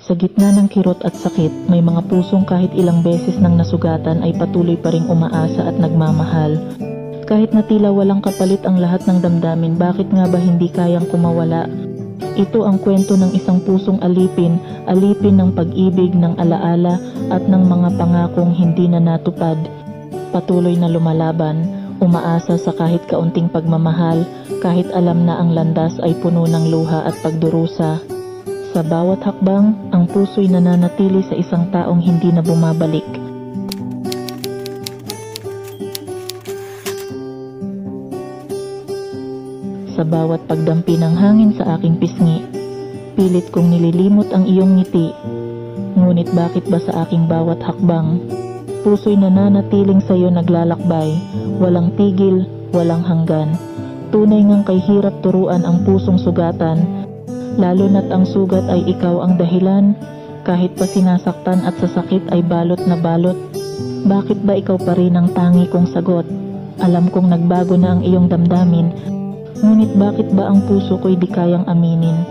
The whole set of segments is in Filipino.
Sa gitna ng kirot at sakit, may mga pusong kahit ilang beses nang nasugatan ay patuloy pa ring umaasa at nagmamahal. Kahit na tila walang kapalit ang lahat ng damdamin, bakit nga ba hindi kayang kumawala? Ito ang kwento ng isang pusong alipin ng pag-ibig, ng alaala at ng mga pangakong hindi na natupad. Patuloy na lumalaban, umaasa sa kahit kaunting pagmamahal, kahit alam na ang landas ay puno ng luha at pagdurusa. Sa bawat hakbang, ang puso'y nananatili sa isang taong hindi na bumabalik. Sa bawat pagdampi ng hangin sa aking pisngi, pilit kong nililimot ang iyong ngiti. Ngunit bakit ba sa aking bawat hakbang, puso'y nananatiling sa'yo naglalakbay, walang tigil, walang hanggan. Tunay ngang kay hirap turuan ang pusong sugatan, lalo na't ang sugat ay ikaw ang dahilan. Kahit pa sinasaktan at sa sakit ay balot na balot, bakit ba ikaw pa rin ang tangi kong sagot? Alam kong nagbago na ang iyong damdamin, ngunit bakit ba ang puso ko'y di kayang aminin?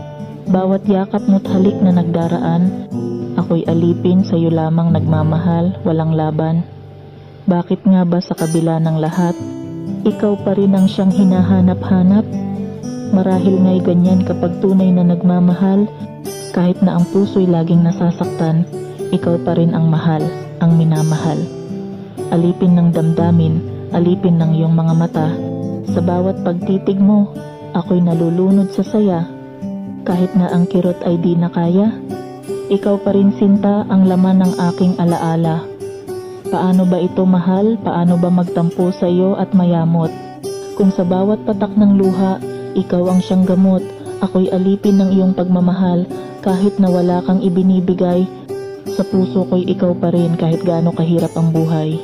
Bawat yakap mo't halik na nagdaraan, ako'y alipin, sa'yo lamang nagmamahal, walang laban. Bakit nga ba sa kabila ng lahat, ikaw pa rin ang siyang hinahanap-hanap? Marahil nga'y ganyan kapag tunay na nagmamahal, kahit na ang puso'y laging nasasaktan, ikaw pa rin ang mahal, ang minamahal. Alipin ng damdamin, alipin ng iyong mga mata. Sa bawat pagtitig mo, ako'y nalulunod sa saya. Kahit na ang kirot ay di na kaya, ikaw pa rin sinta ang laman ng aking alaala. Paano ba ito mahal? Paano ba magtampo sa iyo at mayamot? Kung sa bawat patak ng luha, ikaw ang siyang gamot. Ako'y alipin ng iyong pagmamahal, kahit na wala kang ibinibigay. Sa puso ko'y ikaw pa rin kahit gaano kahirap ang buhay.